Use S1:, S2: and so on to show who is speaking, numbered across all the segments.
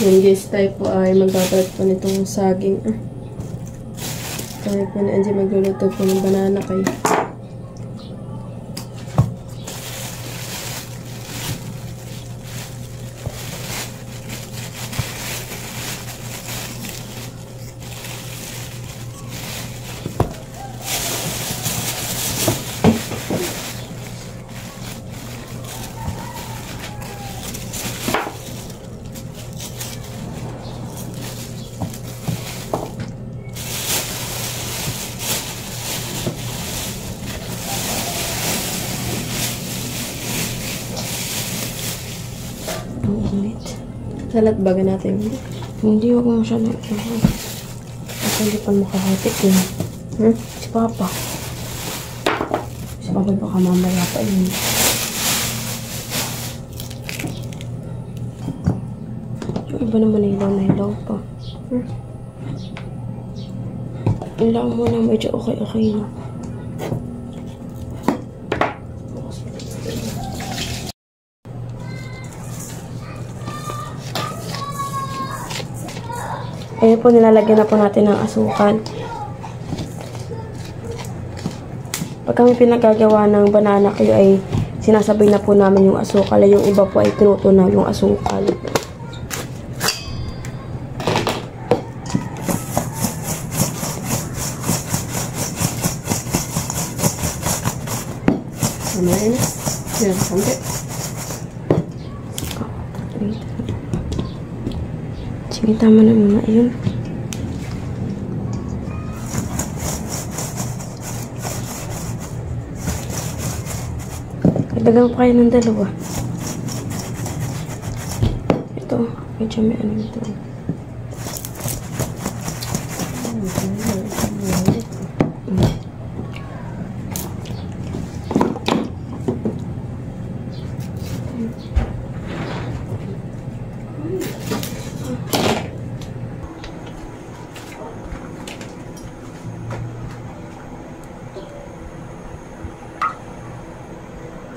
S1: Yan guys, tayo po ay magbabalot po nitong saging. Tayo po na Angie magluluto po ng banana kayo. Salat baga natin.
S2: Hindi ako masyado. Ako hindi pa makahatik yun. Si Papa. Si Papa baka mamaya pa yun. Yung iba naman hilaw na hilaw pa. Hilaw mo na medyo okay na. Ayan po, nilalagyan na po natin ng asukal. Pag kami pinagagawa ng banana kayo ay sinasabay na po namin yung asukal. Yung iba po ay tinutunaw yung asukal.
S1: Tama na. Yan, sampai.
S2: Sige, tama na muna. Ayun. Kadagang pa kayo ng dalawa. Ito. Medyo may ano ito.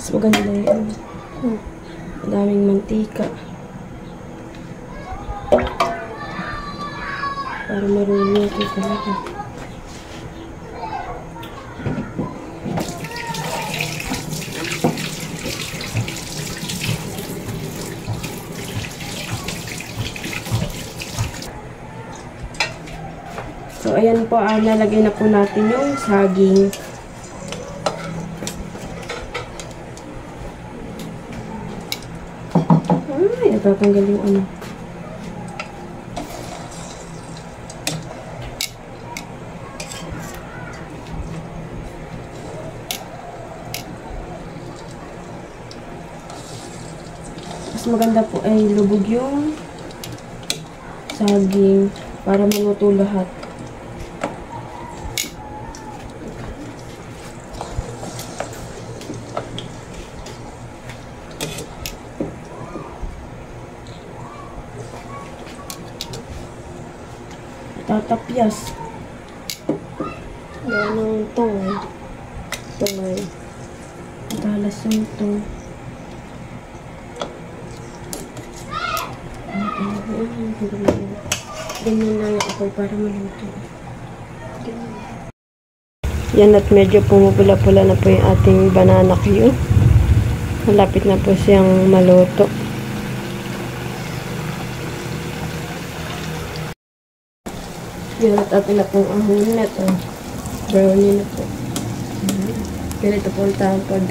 S2: Mas maganda yun. Daming mantika. Para marunong ito talaga. So, ayan po, lalagay na po natin yung saging. Tatanggal yung ano. Mas maganda po ay lubog yung saging para maluto lahat. Tatapyas. Yan ang tong. Tong. Talas yung tong. Ganyan lang ako para maluto. Yan, at medyo pumupula-pula na po yung ating banana cue. Malapit na po siyang maluto. Yan, at atin na pong ahon na ito. Brownie na po. Ganito po ang tawag pag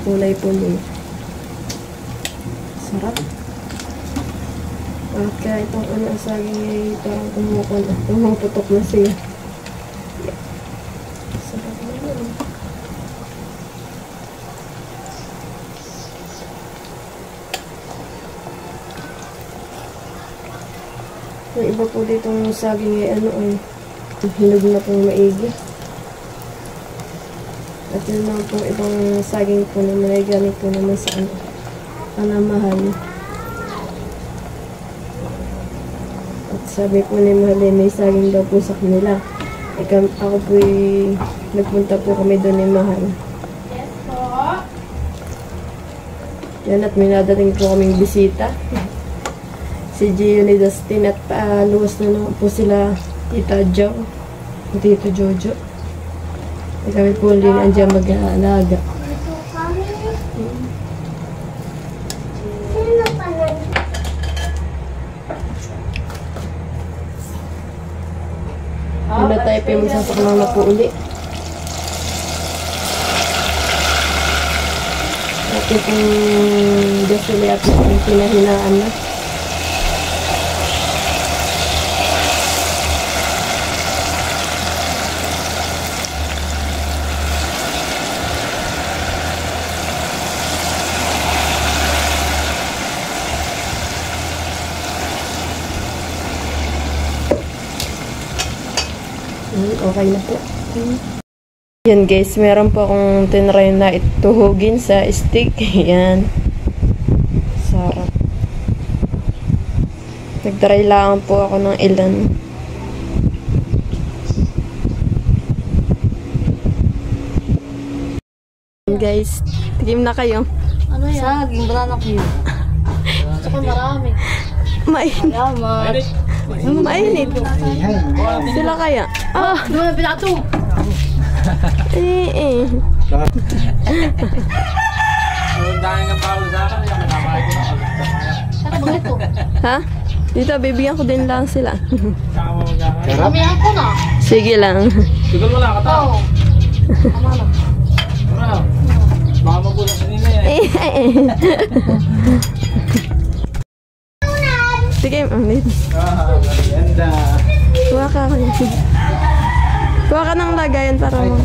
S2: kulay po niya. Sarap. At kahit ang saging ay parang pumuputok na siya. Sarap na yun. Yung iba po dito ng saging ay hinog na pong maigi. At yun lang po ibang saging po na may gamit po naman sa panamahal. At sabi po ni Mahal, may saging daw po sa kanila. Ako po nagpunta po kami doon ni Mahal.
S3: Yes po.
S1: Yan, at may nadating po kaming bisita.
S2: si Gio ni Dustin at paaluwas na naman po sila Tita Jo, Tito Jojo. At kami po din andyan mag-aalaga. Wala tayo pa yung magsasaklang na po uli. At yung gasuli at yung pinahinaan na. Okay na po. Yan guys, meron po akong tinry na ituhugin sa stick. Yan. Sarap. Nagtry lang po ako ng ilan. Guys, tigim na kayo.
S1: Ano yan? Saging, banana cue. Tsaka marami.
S2: Mainit.
S1: Salamat.
S2: Mainit. Sila kaya? Ah!
S1: Doon na pinato.
S2: Eh.
S3: Dahil nga palo sa akin, yung nakakain ko na
S1: Saka ba ito?
S2: Ha? Dito, bibigyan ko din lang sila.
S1: Kamihan ko na.
S2: Sige lang.
S3: Sigol mo lang, kata.
S1: Oo. Tama na.
S3: Ano? Baka magulang sa nila yan.
S2: Sige, ulit.
S3: Ganda.
S2: Kuha ka. Kuha ka ng lagayan para mo.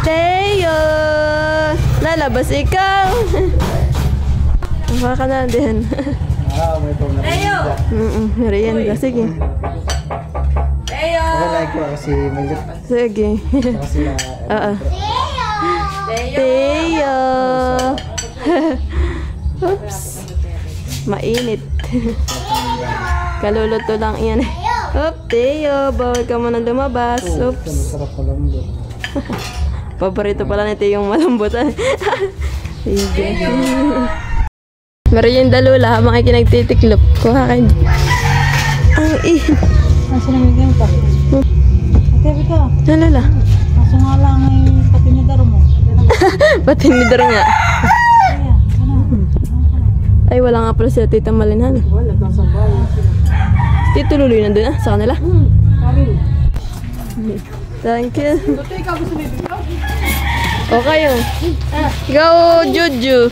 S2: Teo! Lalabas ikaw! Kuha ka na din.
S3: May pang napinda.
S2: Merienda. Sige.
S3: Ako like ko kasi may lit.
S2: Sige.
S3: Kasi na...
S2: Oo. Teo! Oops. Mainit. Kaluluto lang yan. Oop, Teo. Bawal ka muna lumabas. Oops.
S3: Masarap pa lang doon.
S2: Paborito pala ni Teo yung malambot. Sige. Merienda Lola habang ay kinagtitiklop. Kuha kayo. Ang
S1: Nasa namigyan pa. Okay, ka.
S2: Ano Lola?
S1: Kaso nga lang ay patinidar mo.
S2: Patinidor nga. Ay, wala nga pala sila Tita Malinhan.
S1: Wala kang sabay.
S2: Tito Luloy nandun ah, sa kanila.
S1: Kami.
S2: Thank you.
S1: Ito ikaw gusto mo ibigay?
S2: Okay yun. Ikaw, Juju.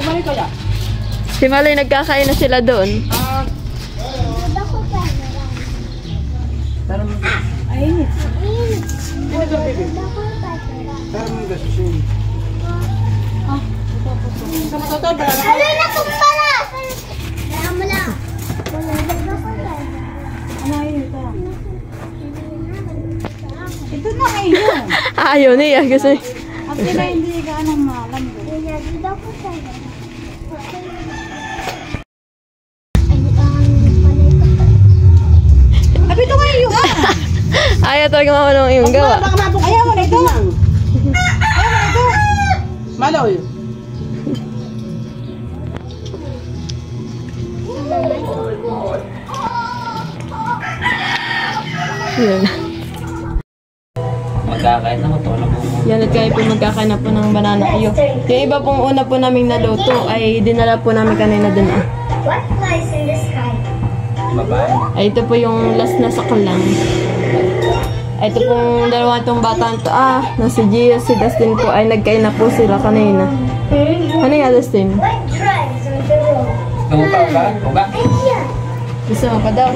S1: Kumali kaya?
S2: Si Malay nagkakain na sila doon.
S1: Ay, init.
S3: Pero may gasin.
S1: Ito na kayo.
S2: Ayaw niya kasi.
S1: At sila hindi ka anong malam. Abi ito kayo.
S2: Ayaw talaga mamanong iyong gawa.
S1: Ayaw mo na ito. Ayaw mo na ito. Maloy.
S2: Yan.
S3: Magkakain na matulog mo.
S2: Yan at kayo po magkakain na po ng banana kayo. Yung iba pong una po naming naluto ay dinala po namin kanina dun ah.
S4: What flies in the sky?
S3: Babae.
S2: Ay ito po yung last na saklang. Ay ito pong dalawa itong bata to. Ah, na si Gio, si Dustin po ay nagkain na po sila kanina. Ano nga Dustin?
S4: What drives on the road?
S3: Tumupa ba? Uga?
S4: Idea.
S2: Gusto mo pa daw?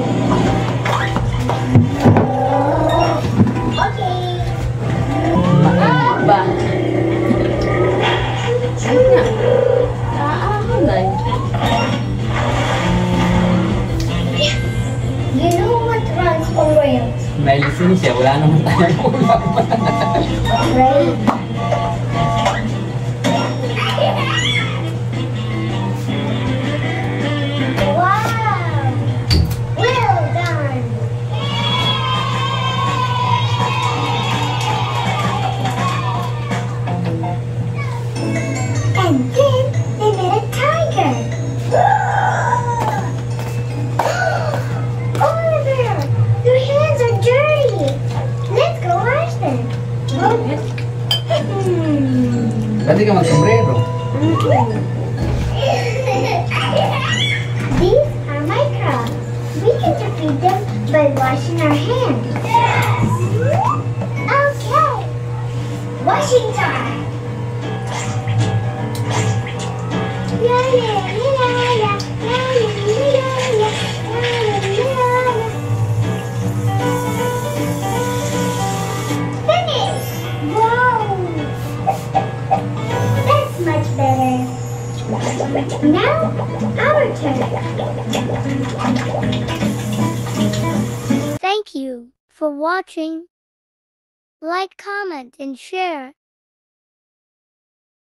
S4: Okay.
S2: Ba? Ano nga? Nai.
S4: You know what runs on rails,
S3: May lisin siya, wala naman tayong ulam.
S4: right? Wow! Well done! And then they met a tiger. These are microbes. We can defeat them by washing our hands. Okay. Washing time. La, la, la, la, la, la, la, la, la. Finish. Wow. That's much better. Now, our turn. Thank you for watching. Like, comment, and share.